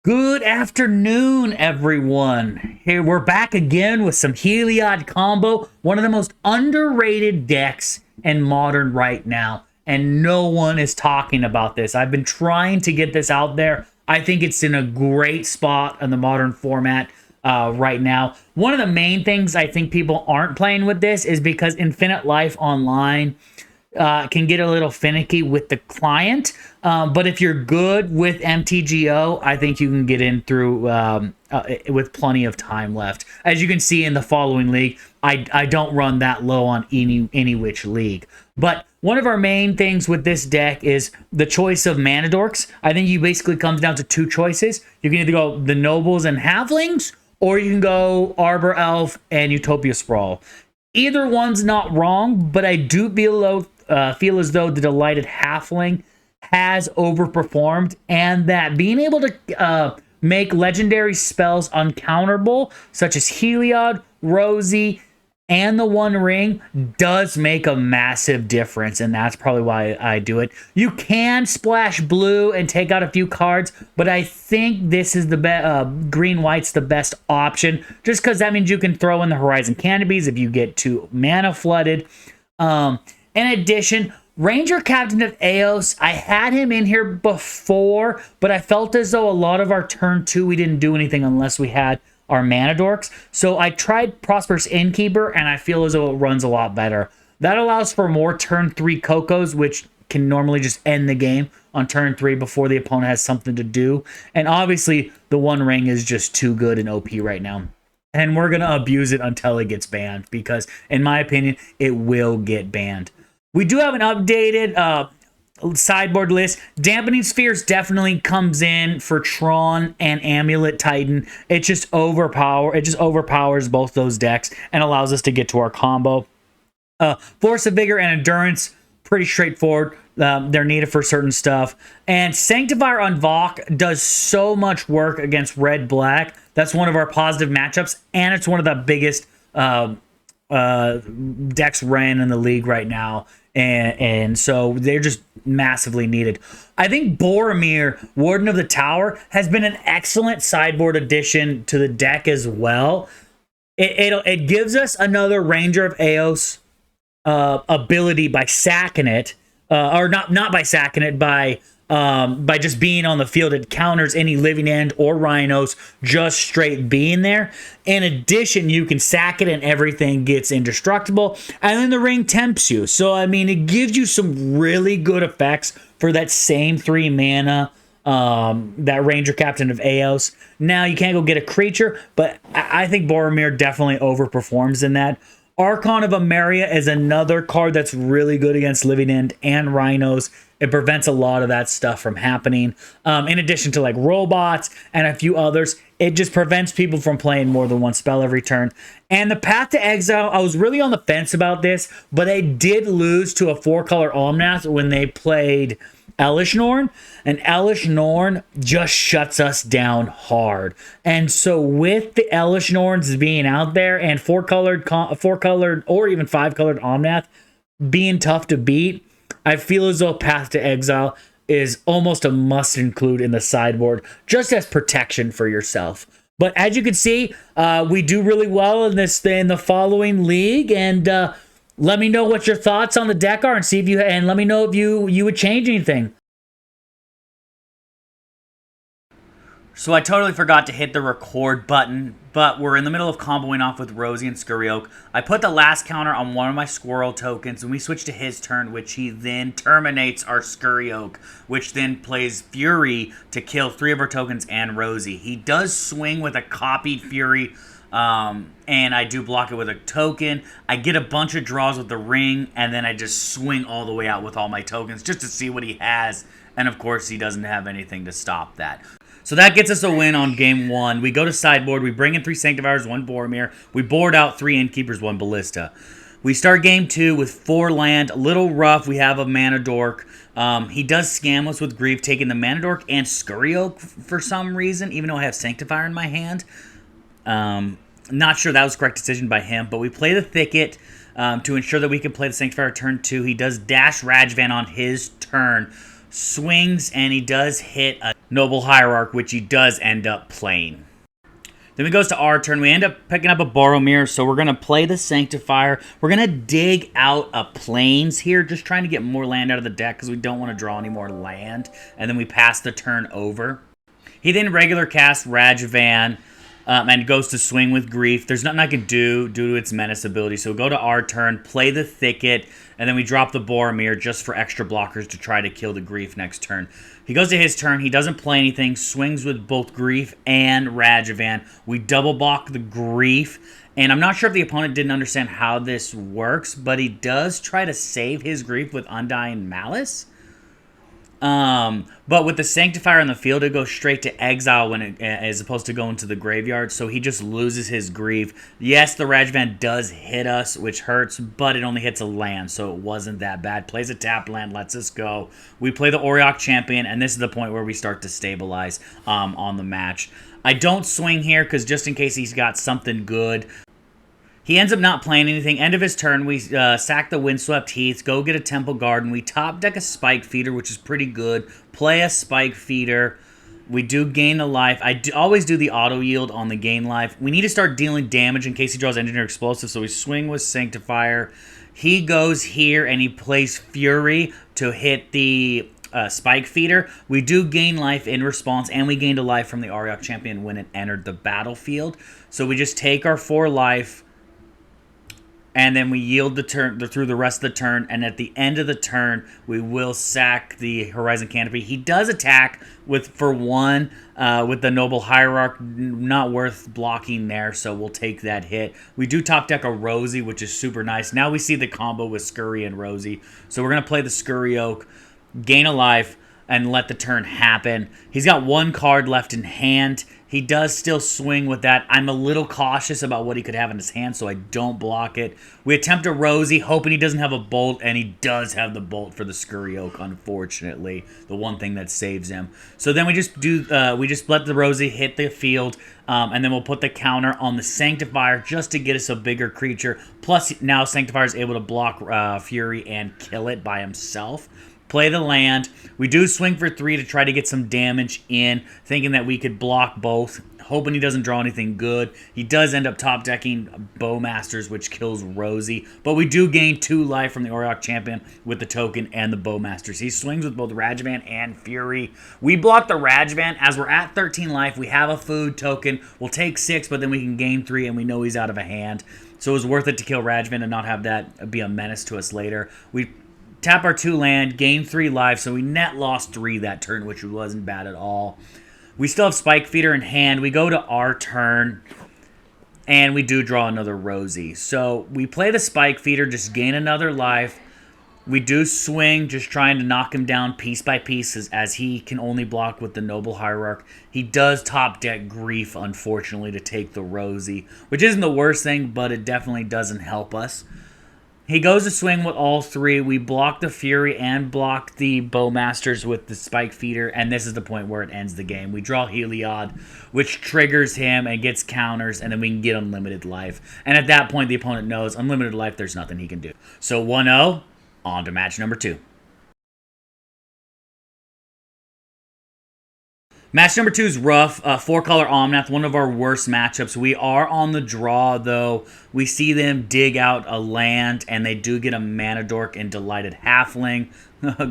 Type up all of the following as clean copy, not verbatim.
Good afternoon, everyone. Here we're back again with some Heliod combo, one of the most underrated decks in Modern right now, and no one is talking about this. I've been trying to get this out there. I think it's in a great spot in the Modern format right now. One of the main things I think people aren't playing with this is because Infinite Life Online can get a little finicky with the client. But if you're good with MTGO, I think you can get in through with plenty of time left. As you can see in the following league, I don't run that low on any which league. But one of our main things with this deck is the choice of mana dorks. I think you basically comes down to two choices. You can either go the nobles and halflings, or you can go Arbor Elf and Utopia Sprawl. Either one's not wrong, but I do feel as though the Delighted Halfling has overperformed, and that being able to make legendary spells uncounterable, such as Heliod, Rosie, and the One Ring, does make a massive difference, and that's probably why I do it. You can splash blue and take out a few cards, but I think this is the green-white's the best option, just because that means you can throw in the Horizon Canopies if you get too mana flooded. In addition, Ranger Captain of Eos, I had him in here before, but I felt as though a lot of our turn 2, we didn't do anything unless we had our mana dorks. So I tried Prosperous Innkeeper, and I feel as though it runs a lot better. That allows for more turn 3 Cocos, which can normally just end the game on turn 3 before the opponent has something to do. And obviously, the One Ring is just too good and OP right now. And we're going to abuse it until it gets banned, because in my opinion, it will get banned. We do have an updated sideboard list. Dampening Spheres definitely comes in for Tron and Amulet Titan. It just overpowers both those decks and allows us to get to our combo. Force of Vigor and Endurance, pretty straightforward. They're needed for certain stuff. And Sanctifier on Vok does so much work against red-black. That's one of our positive matchups, and it's one of the biggest decks ran in the league right now. And so they're just massively needed. I think Boromir, Warden of the Tower, has been an excellent sideboard addition to the deck as well. It gives us another Ranger of Eos ability by sacking it, or not by sacking it, by just being on the field. It counters any Living End or Rhinos just straight being there. In addition, you can sack it and everything gets indestructible. And then the ring tempts you. So, I mean, it gives you some really good effects for that same 3 mana, that Ranger Captain of Eos. Now, you can't go get a creature, but I think Boromir definitely overperforms in that. Archon of Emeria is another card that's really good against Living End and Rhinos. It prevents a lot of that stuff from happening. In addition to like robots and a few others, it just prevents people from playing more than one spell every turn. And the Path to Exile, I was really on the fence about this, but I did lose to a 4-color Omnath when they played Elish Norn, and Elish Norn just shuts us down hard. And so with the Elish Norns being out there and 4-colored or even 5-colored Omnath being tough to beat, I feel as though Path to Exile is almost a must include in the sideboard, just as protection for yourself. But as you can see, we do really well in the following league, and let me know what your thoughts on the deck are, and let me know if you would change anything. So I totally forgot to hit the record button, but we're in the middle of comboing off with Rosie and Scurry Oak. I put the last counter on one of my squirrel tokens, and we switch to his turn, which he then terminates our Scurry Oak, which then plays Fury to kill 3 of our tokens and Rosie. He does swing with a copied Fury, and I do block it with a token. I get a bunch of draws with the ring, and then I just swing all the way out with all my tokens just to see what he has. And of course, he doesn't have anything to stop that. So that gets us a win on game 1. We go to sideboard. We bring in 3 Sanctifiers, 1 Boromir. We board out 3 Innkeepers, 1 Ballista. We start game 2 with 4 land. A little rough. We have a mana dork. He does scam us with Grief, taking the mana dork and Scurry Oak for some reason, even though I have Sanctifier in my hand. Not sure that was the correct decision by him, but we play the Thicket to ensure that we can play the Sanctifier turn 2. He does dash Rajvan on his turn. swings, and he does hit a Noble Hierarch, which he does end up playing. Then we goes to our turn. We end up picking up a Boromir, so we're going to play the Sanctifier. We're going to dig out a Plains here, just trying to get more land out of the deck because we don't want to draw any more land. And then we pass the turn over. He then regular casts Rajavan and goes to swing with Grief. There's nothing I can do due to its menace ability, so go to our turn, play the Thicket, and then we drop the Boromir just for extra blockers to try to kill the Grief next turn. He goes to his turn. He doesn't play anything. Swings with both Grief and Rajavan. We double block the Grief. And I'm not sure if the opponent didn't understand how this works, but he does try to save his Grief with Undying Malice. But with the Sanctifier on the field, it goes straight to exile when it, as opposed to going to the graveyard, so he just loses his Grief. Yes, the Rajavan does hit us, which hurts, but it only hits a land, so it wasn't that bad. Plays a tap land, lets us go. We play the Auriok Champion, and this is the point where we start to stabilize on the match. I don't swing here, because just in case he's got something good. He ends up not playing anything. End of his turn, we sack the Windswept Heath, go get a Temple Garden. We top deck a Spike Feeder, which is pretty good. Play a Spike Feeder. We do gain a life. I always do the auto yield on the gain life. We need to start dealing damage in case he draws Engineer Explosive, so we swing with Sanctifier. He goes here and he plays Fury to hit the Spike Feeder. We do gain life in response, and we gained a life from the Auriok Champion when it entered the battlefield. So we just take our 4 life, and then we yield the turn through the rest of the turn, and at the end of the turn, we will sack the Horizon Canopy. He does attack for 1 with the Noble Hierarch, not worth blocking there, so we'll take that hit. We do top deck a Rosie, which is super nice. Now we see the combo with Scurry and Rosie, so we're going to play the Scurry Oak, gain a life, and let the turn happen. He's got 1 card left in hand. He does still swing with that. I'm a little cautious about what he could have in his hand, so I don't block it. We attempt a Rosie, hoping he doesn't have a Bolt, and he does have the Bolt for the Scurry Oak, unfortunately. The one thing that saves him. So then we just let the Rosie hit the field, and then we'll put the counter on the Sanctifier just to get us a bigger creature. Plus, now Sanctifier is able to block Fury and kill it by himself. Play the land. We do swing for 3 to try to get some damage in, thinking that we could block both, hoping he doesn't draw anything good. He does end up top decking Bowmasters, which kills Rosie, but we do gain 2 life from the Auriok Champion with the token and the Bowmasters. He swings with both Rajavan and Fury. We block the Rajavan. As we're at 13 life, we have a food token. We'll take 6, but then we can gain 3, and we know he's out of a hand. So it was worth it to kill Rajavan and not have that be a menace to us later. We tap our 2 land, gain 3 lives, so we net lost 3 that turn, which wasn't bad at all. We still have Spike Feeder in hand. We go to our turn, and we do draw another Rosie. So we play the Spike Feeder, just gain another life. We do swing, just trying to knock him down piece by piece, as he can only block with the Noble Hierarch. He does top deck Grief, unfortunately, to take the Rosie, which isn't the worst thing, but it definitely doesn't help us. He goes to swing with all 3. We block the Fury and block the Bowmasters with the Spike Feeder, and this is the point where it ends the game. We draw Heliod, which triggers him and gets counters, and then we can get unlimited life. And at that point, the opponent knows unlimited life, there's nothing he can do. So 1-0, on to match number 2. Match number 2 is rough. 4-color Omnath, one of our worst matchups. We are on the draw, though. We see them dig out a land, and they do get a Mana Dork and Delighted Halfling.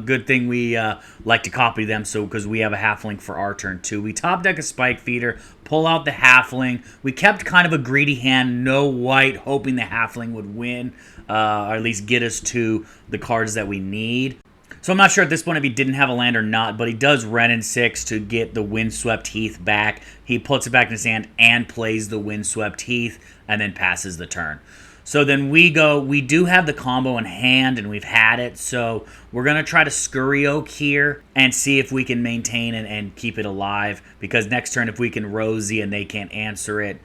Good thing we like to copy them, because we have a Halfling for our turn, too. We top deck a Spike Feeder, pull out the Halfling. We kept kind of a greedy hand, no white, hoping the Halfling would win, or at least get us to the cards that we need. So I'm not sure at this point if he didn't have a land or not, but he does Renin 6 to get the Windswept Heath back. He puts it back in his hand and plays the Windswept Heath and then passes the turn. So then we do have the combo in hand, and we've had it, so we're going to try to Scurry Oak here and see if we can maintain and keep it alive, because next turn if we can Rosie and they can't answer it,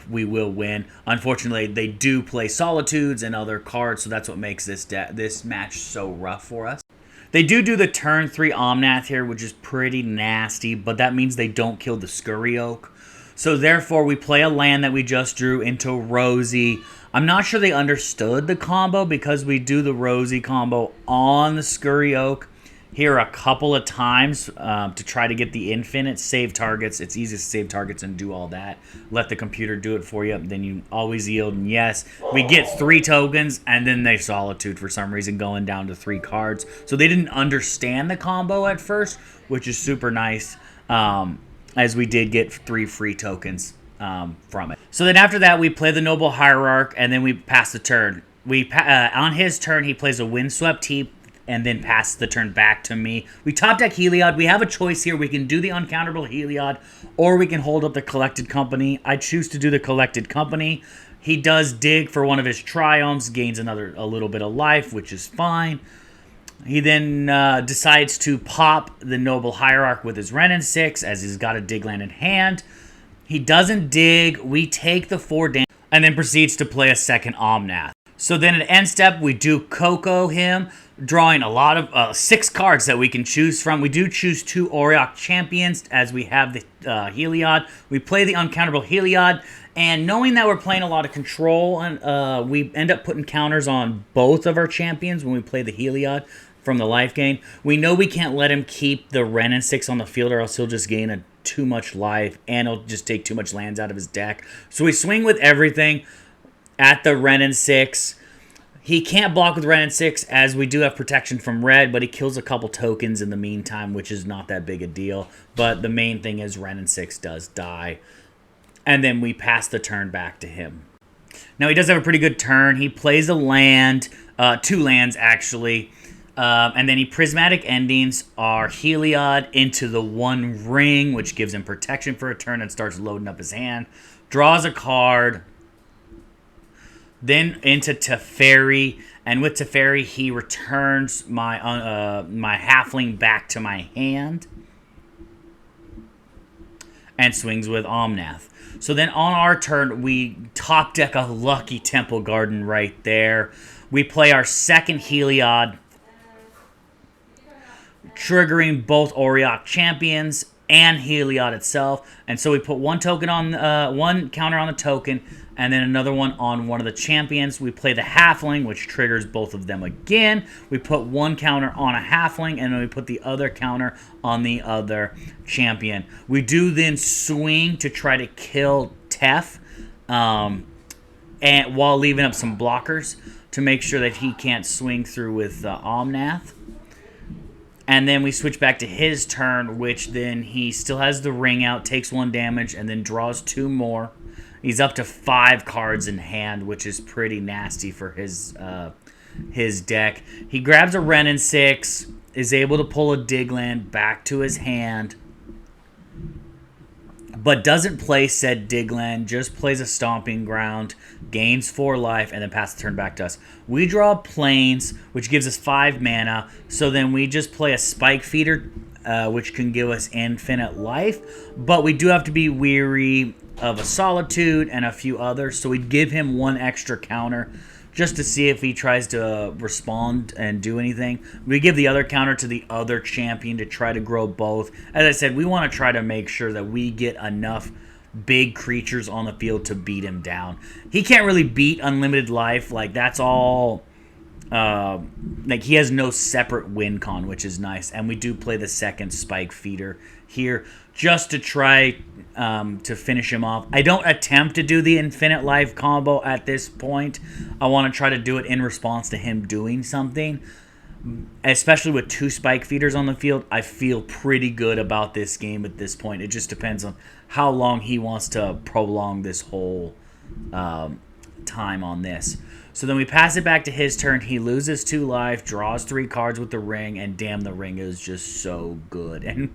we will win. Unfortunately, they do play Solitudes and other cards, so that's what makes this match so rough for us. They do the turn 3 Omnath here, which is pretty nasty, but that means they don't kill the Scurry Oak. So therefore, we play a land that we just drew into Rosie. I'm not sure they understood the combo, because we do the Rosie combo on the Scurry Oak. here a couple of times to try to get the infinite. Save targets. It's easy to save targets and do all that. Let the computer do it for you. Then you always yield. And yes, we get 3 tokens, and then they Solitude for some reason, going down to 3 cards. So they didn't understand the combo at first, which is super nice, as we did get 3 free tokens from it. So then after that, we play the Noble Hierarch, and then we pass the turn. On his turn, he plays a Windswept Heap, and then pass the turn back to me. We top deck Heliod. We have a choice here. We can do the uncounterable Heliod, or we can hold up the Collected Company. I choose to do the Collected Company. He does dig for one of his Triumphs, gains a little bit of life, which is fine. He then decides to pop the Noble Hierarch with his Wrenn and 6, as he's got a dig land in hand. He doesn't dig. We take the 4 damage, and then proceeds to play a second Omnath. So then at end step, we do Coco him, drawing a lot of 6 cards that we can choose from. We do choose 2 Auriok Champions, as we have the Heliod. We play the uncounterable Heliod, and knowing that we're playing a lot of control, and we end up putting counters on both of our champions when we play the Heliod from the life gain. We know we can't let him keep the Wrenn and 6 on the field, or else he'll just gain too much life, and he'll just take too much lands out of his deck. So we swing with everything at the Wrenn and 6. He can't block with Wrenn and 6, as we do have protection from red, but he kills a couple tokens in the meantime, which is not that big a deal. But the main thing is Wrenn and 6 does die. And then we pass the turn back to him. Now, he does have a pretty good turn. He plays a land, 2 lands actually. And then he Prismatic Endings our Heliod into the 1 ring, which gives him protection for a turn, and starts loading up his hand. Draws a card. Then into Teferi, and with Teferi, he returns my my Halfling back to my hand, and swings with Omnath. So then on our turn, we top deck a Lucky Temple Garden right there. We play our second Heliod, triggering both Auriok Champions and Heliod itself. And so we put 1 token on 1 counter on the token, and then another one on one of the champions. We play the Halfling, which triggers both of them again. We put 1 counter on a Halfling, and then we put the other counter on the other champion. We do then swing to try to kill Tef, and while leaving up some blockers to make sure that he can't swing through with Omnath. And then we switch back to his turn, which then he still has the ring out, takes 1 damage, and then draws 2 more. He's up to 5 cards in hand, which is pretty nasty for his deck. He grabs a Wrenn and 6, is able to pull a dig land back to his hand, but doesn't play said dig land, just plays a Stomping Ground, gains 4 life, and then passes the turn back to us. We draw Plains, which gives us 5 mana, so then we just play a Spike Feeder, which can give us infinite life, but we do have to be weary of a Solitude and a few others, so we'd give him 1 extra counter just to see if he tries to respond and do anything. We give the other counter to the other champion to try to grow both. As I said, we want to try to make sure that we get enough big creatures on the field to beat him down. He can't really beat unlimited life. Like, that's all... like, he has no separate win con, which is nice. And we do play the second Spike Feeder here just to try to finish him off. I don't attempt to do the infinite life combo at this point. I want to try to do it in response to him doing something. Especially with 2 Spike Feeders on the field, I feel pretty good about this game at this point. It just depends on how long he wants to prolong this whole time on this. So then we pass it back to his turn. He loses 2 life, draws 3 cards with the ring, and damn, the ring is just so good. And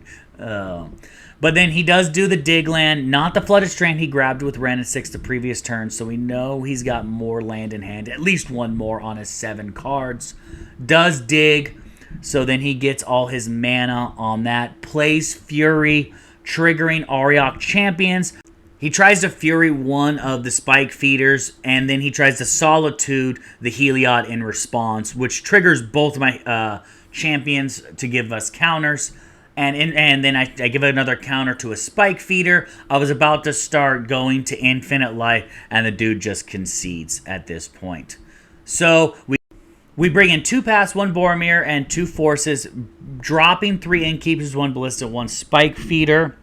but then he does do the dig land, not the Flooded Strand he grabbed with Wrenn and 6 the previous turn, so we know he's got more land in hand, at least 1 more on his 7 cards. Does dig, so then he gets all his mana on that. Plays Fury, triggering Auriok Champions. He tries to Fury 1 of the Spike Feeders, and then he tries to Solitude the Heliod in response, which triggers both of my champions to give us counters. And then I give another counter to a Spike Feeder. I was about to start going to infinite life, and the dude just concedes at this point. So We bring in 2 Pass, 1 Boromir, and 2 Forces, dropping 3 Innkeepers, 1 Ballista, 1 Spike Feeder.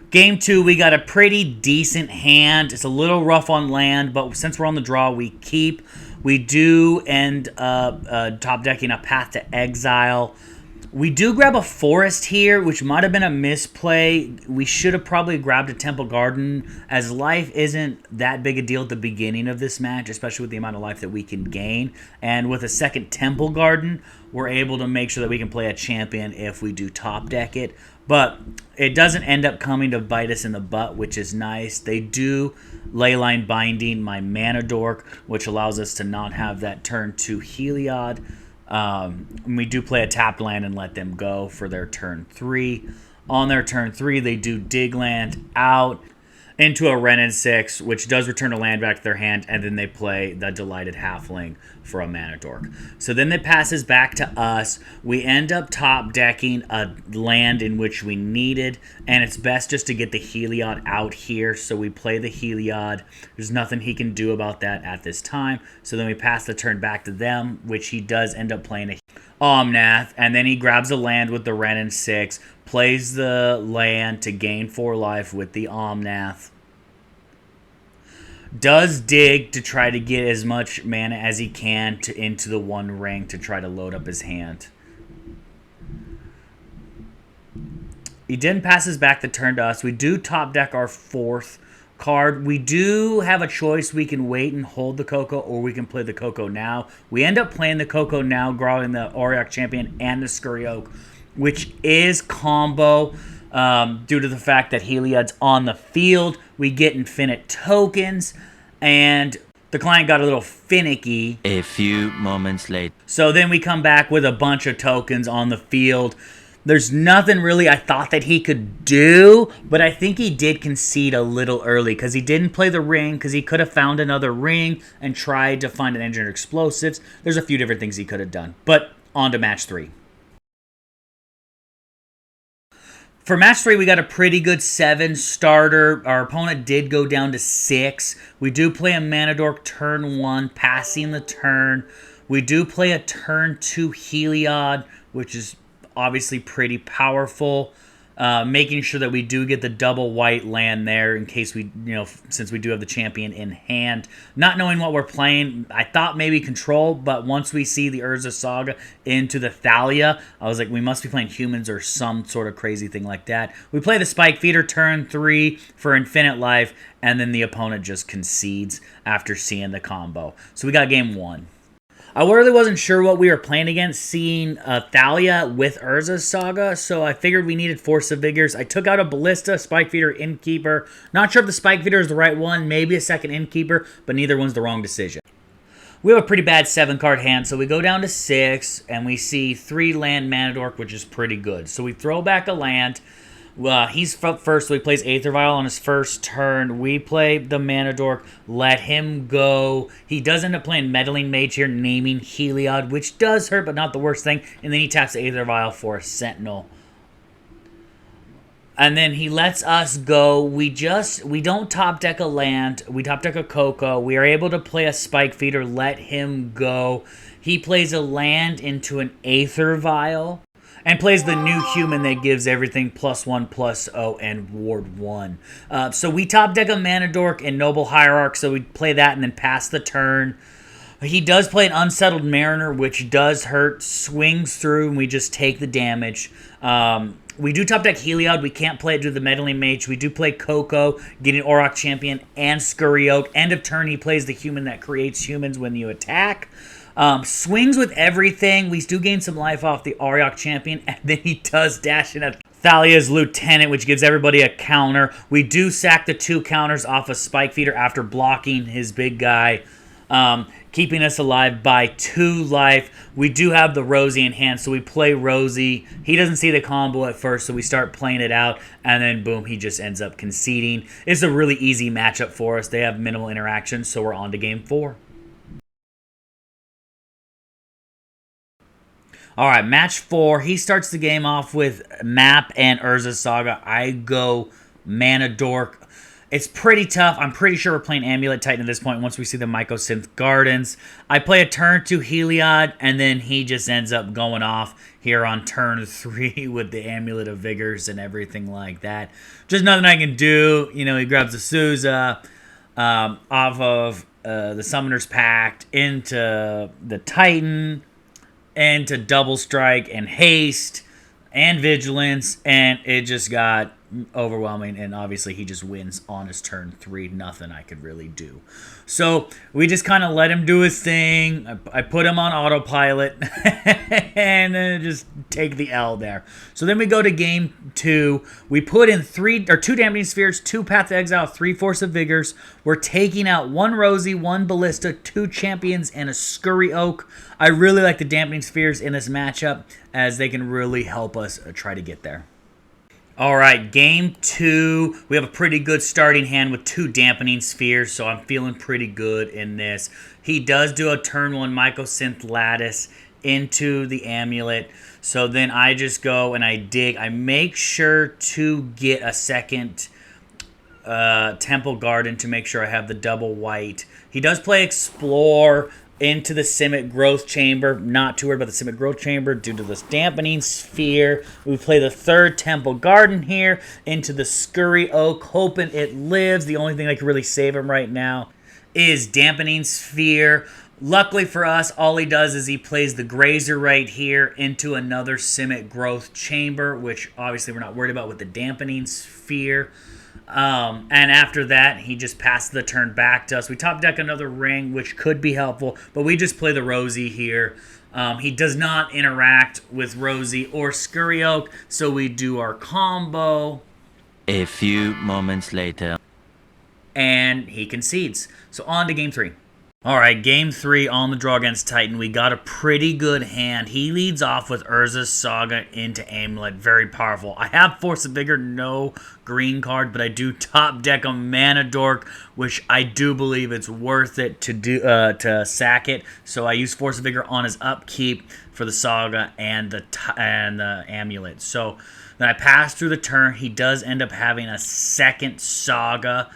Game 2, we got a pretty decent hand. It's a little rough on land, but since we're on the draw, we keep. We do end up top decking a Path to Exile. We do grab a Forest here, which might have been a misplay. We should have probably grabbed a Temple Garden, as life isn't that big a deal at the beginning of this match, especially with the amount of life that we can gain. And with a second Temple Garden, we're able to make sure that we can play a champion if we do top deck it. But it doesn't end up coming to bite us in the butt, which is nice. They do Leyline Binding my Mana Dork, which allows us to not have that turn 2 Heliod. We do play a tapped land and let them go for their turn 3. On their turn 3, they do dig land out into a Wrenn and 6, which does return a land back to their hand, and then they play the Delighted Halfling for a Mana Dork. So then it passes back to us. We end up top decking a land in which we needed, and it's best just to get the Heliod out here. So we play the Heliod. There's nothing he can do about that at this time. So then we pass the turn back to them, which he does end up playing a Omnath, and then he grabs a land with the Wrenn and 6, plays the land to gain 4 life with the Omnath. Does dig to try to get as much mana as he can into the 1 ring to try to load up his hand. He then passes back the turn to us. We do top deck our 4th card. We do have a choice. We can wait and hold the Coco, or we can play the Coco now. We end up playing the Coco now, grabbing the Auriok Champion and the Scurry Oak, which is combo due to the fact that Heliod's on the field. We get infinite tokens, and the client got a little finicky. A few moments later. So then we come back with a bunch of tokens on the field. There's nothing really I thought that he could do, but I think he did concede a little early because he didn't play the ring, because he could have found another ring and tried to find an engineered explosives. There's a few different things he could have done, but on to match 3. For match 3, we got a pretty good 7 starter. Our opponent did go down to 6. We do play a Mana Dork turn 1, passing the turn. We do play a turn 2 Heliod, which is obviously pretty powerful. Making sure that we do get the double white land there in case we, since we do have the champion in hand. Not knowing what we're playing, I thought maybe control, but once we see the Urza Saga into the Thalia, I was like, we must be playing humans or some sort of crazy thing like that. We play the Spike Feeder turn 3 for infinite life, and then the opponent just concedes after seeing the combo. So we got game 1. I really wasn't sure what we were playing against, seeing Thalia with Urza's Saga, so I figured we needed Force of Vigors. I took out a Ballista, Spike Feeder, Innkeeper. Not sure if the Spike Feeder is the right one, maybe a second Innkeeper, but neither one's the wrong decision. We have a pretty bad 7-card hand, so we go down to 6, and we see 3 land Mana Dork, which is pretty good. So we throw back a land. He's first, so he plays Aether Vial on his first turn. We play the Mana Dork, let him go. He does end up playing Meddling Mage here, naming Heliod, which does hurt, but not the worst thing. And then he taps Aether Vial for a Sentinel. And then he lets us go. We don't top deck a land. We top deck a Coco. We are able to play a Spike Feeder, let him go. He plays a land into an Aether Vial. And plays the new human that gives everything +1/+0 and ward 1. So we top deck a Mana Dork and Noble Hierarch, so we play that and then pass the turn. He does play an Unsettled Mariner, which does hurt, swings through, and we just take the damage. We do top deck Heliod. We can't play it due to the Meddling Mage. We do play Coco, getting Auriok Champion and Scurry Oak. End of turn, he plays the human that creates humans when you attack. Swings with everything. We do gain some life off the Auriok Champion, and then he does dash in at Thalia's Lieutenant, which gives everybody a counter. We do sack the 2 counters off a Spike Feeder after blocking his big guy, keeping us alive by 2 life. We do have the Rosie in hand, so we play Rosie. He doesn't see the combo at first, so we start playing it out, and then boom, he just ends up conceding. It's a really easy matchup for us. They have minimal interaction, so we're on to game 4. All right, match 4. He starts the game off with Map and Urza Saga. I go Mana Dork. It's pretty tough. I'm pretty sure we're playing Amulet Titan at this point once we see the Mycosynth Gardens. I play a turn 2 Heliod, and then he just ends up going off here on turn 3 with the Amulet of Vigors and everything like that. Just nothing I can do. You know, he grabs the Souza off of the Summoner's Pact into the Titan, into Double Strike and Haste and Vigilance, and it just got overwhelming, and obviously he just wins on his turn 3. Nothing I could really do. So we just kind of let him do his thing. I put him on autopilot and then just take the L there. So then we go to game 2. We put in 2 Dampening Spheres, 2 Path to Exile, 3 Force of Vigors. We're taking out 1 Rosie, 1 Ballista, 2 Champions, and a Scurry Oak. I really like the Dampening Spheres in this matchup as they can really help us try to get there. All right, game 2. We have a pretty good starting hand with 2 Dampening Spheres, so I'm feeling pretty good in this. He does do a turn 1 Mycosynth Lattice into the Amulet, so then I just go and I dig. I make sure to get a second Temple Garden to make sure I have the double white. He does play Explore into the Simic Growth Chamber. Not too worried about the Simic Growth Chamber due to this Dampening Sphere. We play the 3rd Temple Garden here into the Scurry Oak, hoping it lives. The only thing that can really save him right now is Dampening Sphere. Luckily for us, all he does is he plays the Grazer right here into another Simic Growth Chamber, which obviously we're not worried about with the Dampening Sphere. And after that, he just passes the turn back to us. We top deck another ring, which could be helpful, but we just play the Rosie here. He does not interact with Rosie or Scurry Oak, so we do our combo. A few moments later. And he concedes. So on to game 3. All right, game 3 on the draw against Titan. We got a pretty good hand. He leads off with Urza's Saga into Amulet. Very powerful. I have Force of Vigor, no green card, but I do top deck a Mana Dork, which I do believe it's worth it to sack it. So I use Force of Vigor on his upkeep for the Saga and the Amulet. So then I pass through the turn. He does end up having a second Saga.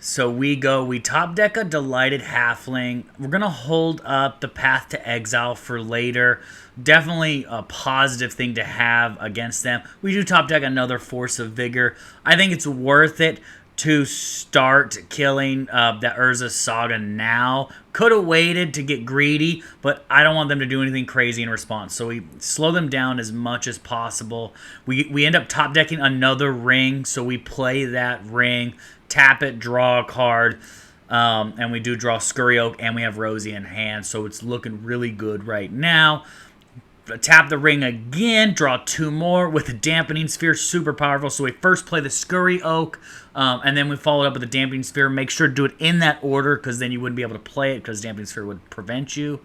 So we top deck a Delighted Halfling. We're going to hold up the Path to Exile for later. Definitely a positive thing to have against them. We do top deck another Force of Vigor. I think it's worth it to start killing the Urza Saga now. Could have waited to get greedy, but I don't want them to do anything crazy in response. So we slow them down as much as possible. We end up top decking another ring, so we play that ring. Tap it, draw a card, and we do draw Scurry Oak, and we have Rosie in hand, so it's looking really good right now. Tap the ring again, draw 2 more with the Dampening Sphere, super powerful. So we first play the Scurry Oak, and then we follow it up with the Dampening Sphere. Make sure to do it in that order, because then you wouldn't be able to play it, because Dampening Sphere would prevent you.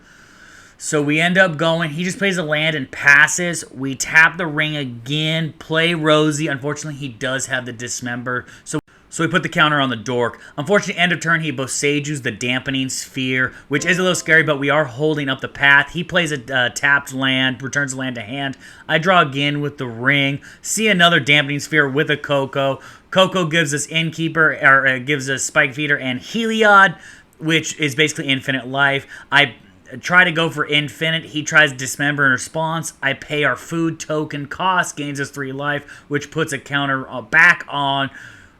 So we end up going, he just plays a land and passes. We tap the ring again, play Rosie. Unfortunately, he does have the Dismember, so we put the counter on the Dork. Unfortunately, end of turn, he Bosejus the Dampening Sphere, which is a little scary, but we are holding up the path. He plays a tapped land, returns the land to hand. I draw again with the ring. See another Dampening Sphere with a Coco. Coco gives us Innkeeper, or gives us Spike Feeder and Heliod, which is basically infinite life. I try to go for infinite. He tries Dismember in response. I pay our food token cost, gains us 3 life, which puts a counter back on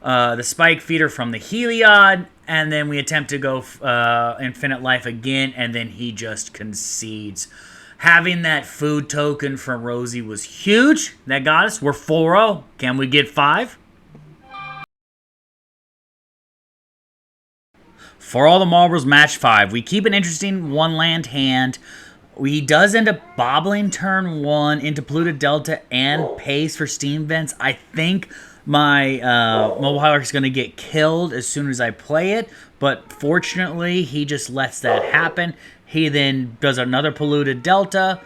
the Spike Feeder from the Heliod, and then we attempt to go infinite life again, and then he just concedes. Having that food token from Rosie was huge. That got us. We're 4-0. Can we get 5? For all the marbles, match 5. We keep an interesting 1-land hand. He does end up bobbling turn 1 into Polluted Delta and pays for Steam Vents. I think my Mobile Hierarch is going to get killed as soon as I play it, but fortunately, he just lets that happen. He then does another Polluted Delta.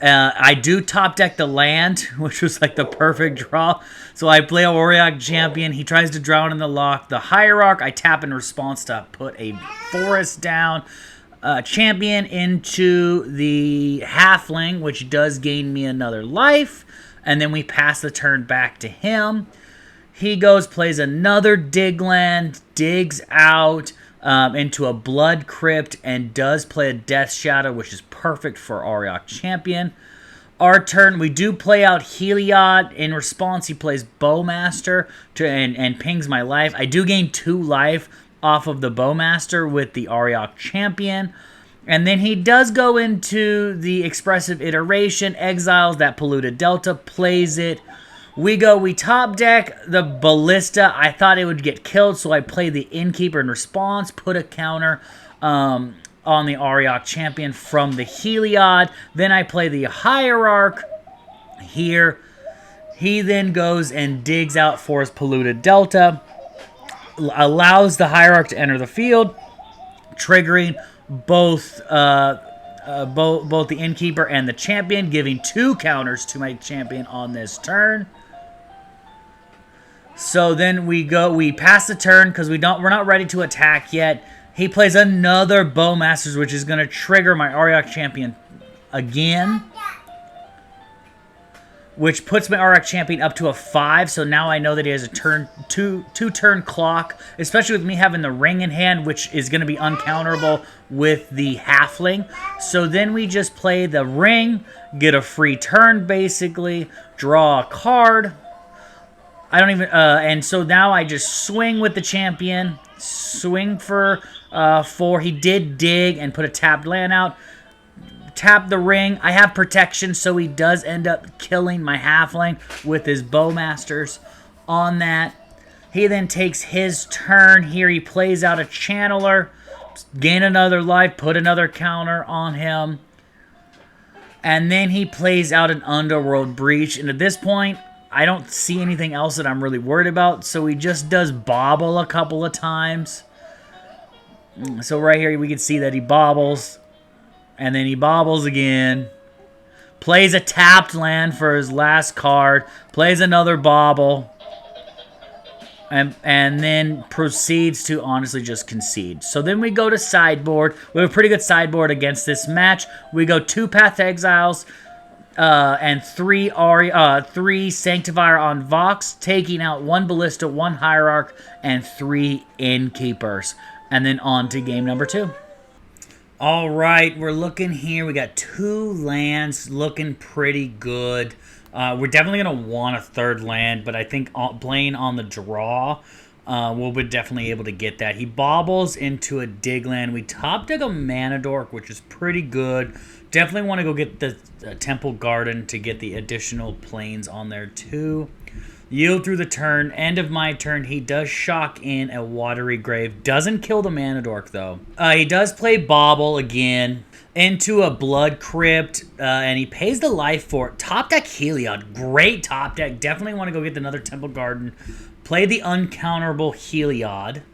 I do top deck the land, which was like the perfect draw. So I play a Auriok Champion. He tries to drown in the lock. The Hierarch, I tap in response to put a Forest down. Champion into the Halfling, which does gain me another life. And then we pass the turn back to him. He goes, plays another dig land, digs out into a blood crypt, and does play a death shadow, which is perfect for Auriok Champion. Our turn, we do play out Heliod. In response, he plays Bowmaster and pings my life. I do gain 2 life off of the Bowmaster with the Auriok Champion. And then he does go into the Expressive Iteration, exiles that Polluted Delta, plays it. We top deck the Ballista. I thought it would get killed, so I played the Innkeeper in response, put a counter on the Auriok Champion from the Heliod. Then I play the Hierarch here. He then goes and digs out for his Polluted Delta, allows the Hierarch to enter the field, triggering both the Innkeeper and the Champion, giving 2 counters to my Champion on this turn. So then we pass the turn because we're not ready to attack yet. He plays another Bowmasters, which is going to trigger my Auriok Champion again, which puts my Auriok Champion up to a 5. So now I know that he has a two-turn clock, especially with me having the ring in hand, which is going to be uncounterable with the Halfling. So then we just play the ring, get a free turn basically, draw a card. And so now I just swing with the Champion, swing for 4. He did dig and put a tapped land out. Tap the ring. I have protection, so he does end up killing my Halfling with his Bowmasters on that. He then takes his turn here. He plays out a Channeler, gain another life, put another counter on him. And then he plays out an Underworld Breach. And at this point, I don't see anything else that I'm really worried about, so he just does bobble a couple of times. So right here we can see that he bobbles, and then he bobbles again. Plays a tapped land for his last card, plays another bobble, and then proceeds to honestly just concede. So then we go to sideboard. We have a pretty good sideboard against this match. We go 2 Path Exiles, and 3 Sanctifier on Vox, taking out 1 Ballista, 1 Hierarch, and 3 Innkeepers. And then on to game number 2. All right, we're looking here. We got 2 lands looking pretty good. We're definitely going to want a 3rd land, but I think playing on the draw, we'll be definitely able to get that. He bobbles into a dig land. We top deck a Mana Dork, which is pretty good. Definitely want to go get the Temple Garden to get the additional planes on there too. Yield through the turn. End of my turn, he does shock in a Watery Grave. Doesn't kill the Mana Dork though. He does play Bobble again into a Blood Crypt, and he pays the life for it. Top deck Heliod. Great top deck. Definitely want to go get another Temple Garden. Play the uncounterable Heliod.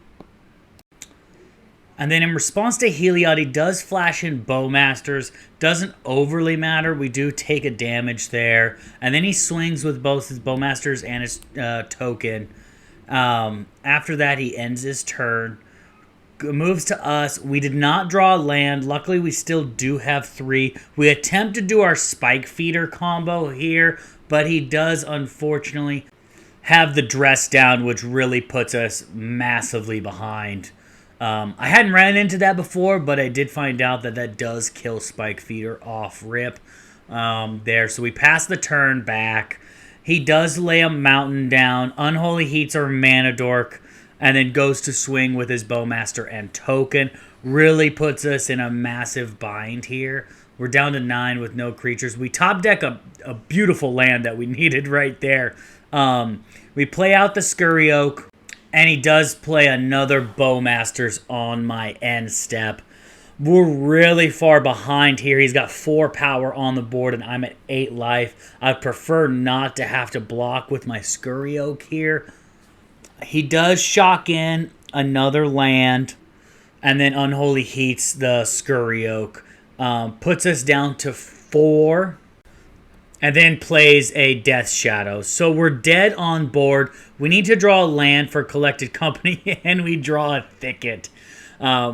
And then in response to Heliod, he does flash in Bowmasters. Doesn't overly matter. We do take a damage there. And then he swings with both his Bowmasters and his token. After that, he ends his turn. Moves to us. We did not draw a land. Luckily, we still do have 3. We attempt to do our Spike Feeder combo here, but he does, unfortunately, have the Dress Down, which really puts us massively behind. I hadn't ran into that before, but I did find out that that does kill Spike Feeder off rip there. So we pass the turn back. He does lay a mountain down. Unholy Heats or Mana Dork, and then goes to swing with his Bowmaster and token. Really puts us in a massive bind here. We're down to 9 with no creatures. We top deck a beautiful land that we needed right there. We play out the Scurry Oak. And he does play another Bowmasters on my end step. We're really far behind here. He's got 4 power on the board, and I'm at 8 life. I prefer not to have to block with my Scurry Oak here. He does shock in another land, and then Unholy Heats the Scurry Oak. Puts us down to 4. And then plays a Death Shadow. So we're dead on board. We need to draw a land for Collected Company, and we draw a Thicket,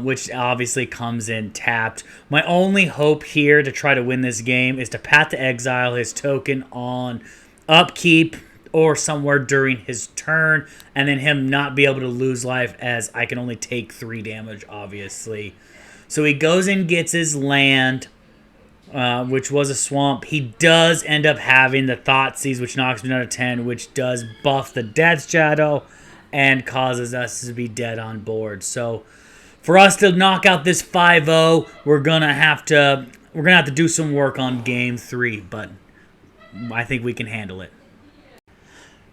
which obviously comes in tapped. My only hope here to try to win this game is to Path to Exile his token on upkeep or somewhere during his turn, and then him not be able to lose life as I can only take 3 damage, obviously. So he goes and gets his land, which was a swamp. He does end up having the Thoughtseize, which knocks me down to 10, which does buff the Death Shadow and causes us to be dead on board. So for us to knock out this 5-0, we're gonna have to do some work on game 3, but I think we can handle it.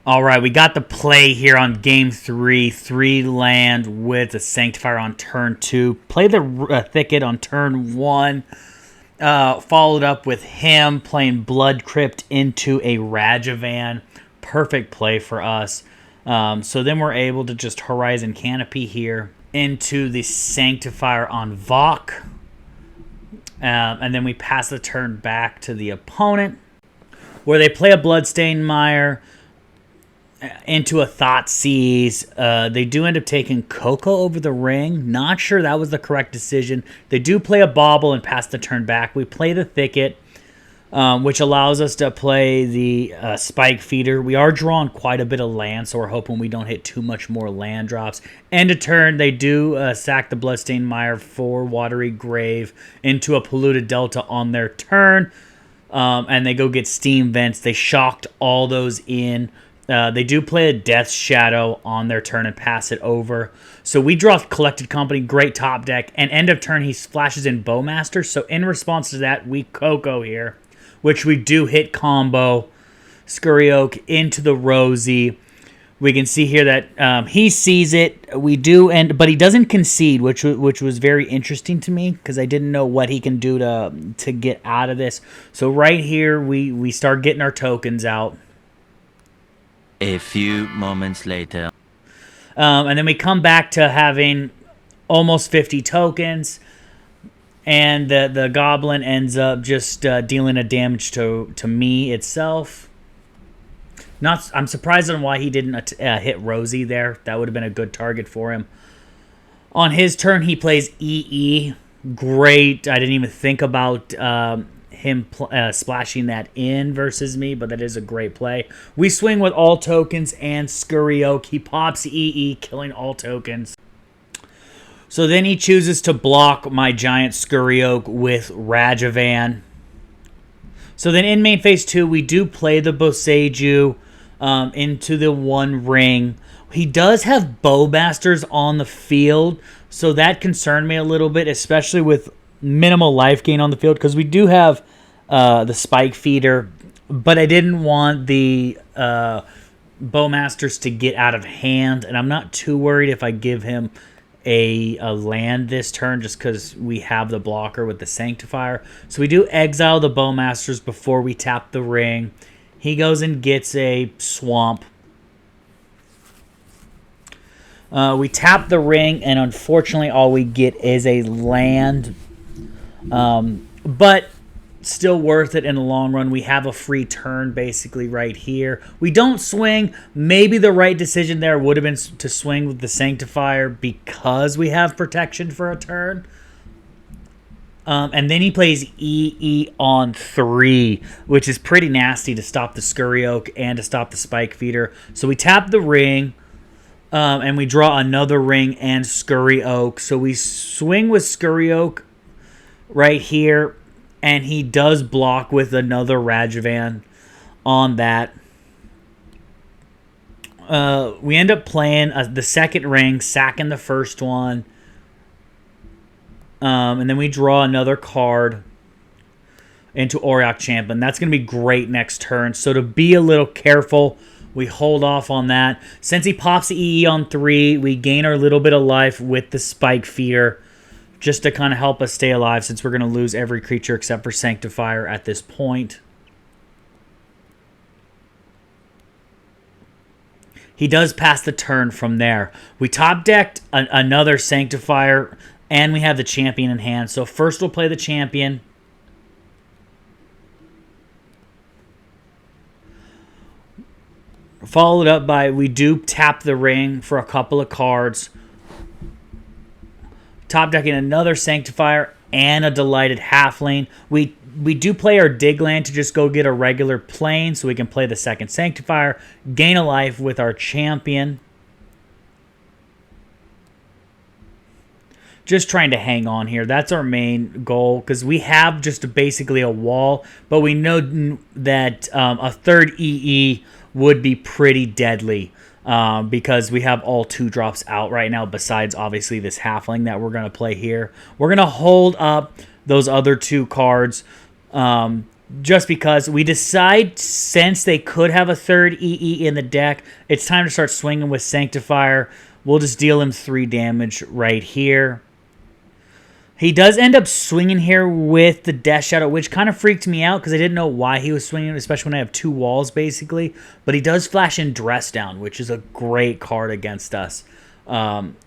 All right, we got the play here on game 3. 3 land with a Sanctifier on turn 2. Play the Thicket on turn 1. Followed up with him playing Blood Crypt into a Rajavan. Perfect play for us. So then we're able to just Horizon Canopy here into the Sanctifier on Vok. And then we pass the turn back to the opponent, where they play a Bloodstained Mire into a Thoughtseize. They do end up taking Coco over the Ring. Not sure that was the correct decision. They do play a Bauble and pass the turn back. We play the Thicket, which allows us to play the Spike Feeder. We are drawing quite a bit of land, so we're hoping we don't hit too much more land drops. End of turn, they do sack the Bloodstained Mire for Watery Grave into a Polluted Delta on their turn. And they go get Steam Vents. They shocked all those in. They do play a Death Shadow on their turn and pass it over. So we draw Collected Company, great top deck, and end of turn he flashes in Bowmaster. So in response to that, we Coco here, which we do hit combo Scurry Oak into the Rosie. We can see here that he sees it. We do, but he doesn't concede, which was very interesting to me because I didn't know what he can do to get out of this. So right here, we start getting our tokens out. A few moments later. And then we come back to having almost 50 tokens. And the goblin ends up just dealing a damage to me itself. I'm surprised on why he didn't hit Rosie there. That would have been a good target for him. On his turn, he plays EE. Great. I didn't even think about him splashing that in versus me, but that is a great play. We swing with all tokens and Scurry Oak. He pops EE, killing all tokens. So then he chooses to block my giant Scurry Oak with Rajavan. So then in main phase 2, we do play the Boseiju into the One Ring. He does have Bowmasters on the field, so that concerned me a little bit, especially with minimal life gain on the field, because we do have the Spike Feeder, but I didn't want the Bowmasters to get out of hand, and I'm not too worried if I give him a land this turn just because we have the blocker with the Sanctifier. So we do exile the Bowmasters before we tap the ring. He goes and gets a Swamp. We tap the ring, and unfortunately all we get is a land. But still worth it in the long run. We have a free turn basically right here. We don't swing. Maybe the right decision there would have been to swing with the Sanctifier because we have protection for a turn. And then he plays EE on 3, which is pretty nasty to stop the Scurry Oak and to stop the Spike Feeder. So we tap the ring, and we draw another ring and Scurry Oak. So we swing with Scurry Oak right here, and he does block with another Rajavan on that. We end up playing the second ring, sacking the first one. And then we draw another card into Auriok Champion. That's going to be great next turn. So to be a little careful, we hold off on that. Since he pops the EE on 3, we gain our little bit of life with the Spike Feeder, just to kind of help us stay alive, since we're going to lose every creature except for Sanctifier at this point. He does pass the turn from there. We top decked another Sanctifier, and we have the champion in hand. So first we'll play the champion. Followed up by, we do tap the ring for a couple of cards. Top decking another Sanctifier and a Delighted Halfling. We we do play our dig land to just go get a regular plane so we can play the second Sanctifier, gain a life with our champion. Just trying to hang on here. That's our main goal because we have just basically a wall, but we know that a third EE would be pretty deadly because we have all 2-drops out right now besides obviously this halfling that we're going to play here. We're going to hold up those other 2 cards just because we decide since they could have a third EE in the deck, it's time to start swinging with Sanctifier. We'll just deal him 3 damage right here. He does end up swinging here with the Death Shadow, which kind of freaked me out because I didn't know why he was swinging, especially when I have 2 walls, basically. But he does flash in Dress Down, which is a great card against us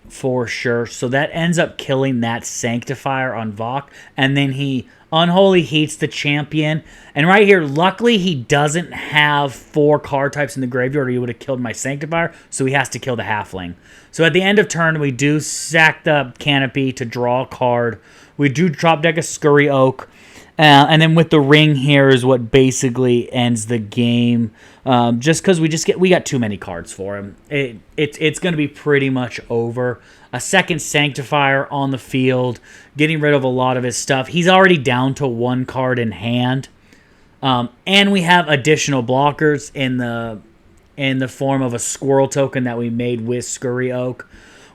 for sure. So that ends up killing that Sanctifier on Vok. And then he Unholy Heats the champion. And right here, luckily, he doesn't have 4 card types in the graveyard or he would have killed my Sanctifier. So he has to kill the Halfling. So at the end of turn, we do sack the Canopy to draw a card. We do drop deck a Scurry Oak. And then with the ring here is what basically ends the game. Just because we got too many cards for him. It's going to be pretty much over. A second Sanctifier on the field, getting rid of a lot of his stuff. He's already down to 1 card in hand. And we have additional blockers in the form of a Squirrel token that we made with Scurry Oak.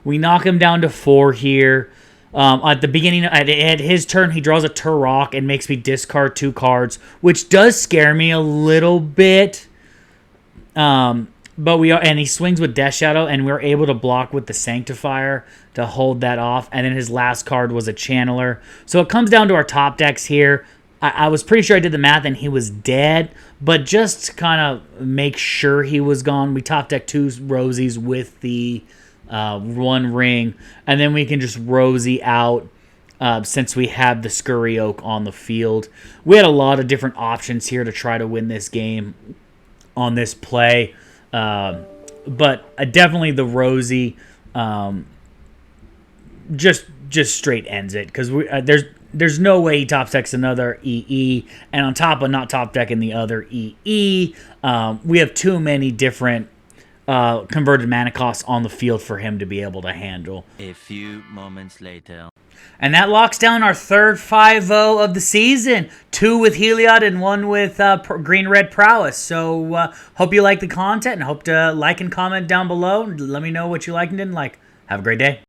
We knock him down to 4 here. At the beginning, at his turn, he draws a Turok and makes me discard 2 cards, which does scare me a little bit. But he swings with Death Shadow, and we're able to block with the Sanctifier to hold that off. And then his last card was a Channeler. So it comes down to our top decks here. I was pretty sure I did the math and he was dead, but just to kind of make sure he was gone, we top deck 2 Rosies with the 1 ring, and then we can just Rosie out since we have the Scurry Oak on the field. We had a lot of different options here to try to win this game on this play, but definitely the Rosie just straight ends it because there's no way he top decks another EE, and on top of not top decking the other EE, we have too many different converted mana costs on the field for him to be able to handle. A few moments later. And that locks down our third 5-0 of the season. 2 with Heliod and 1 with Green-Red Prowess. So hope you like the content and hope to like and comment down below. Let me know what you liked and didn't like. Have a great day.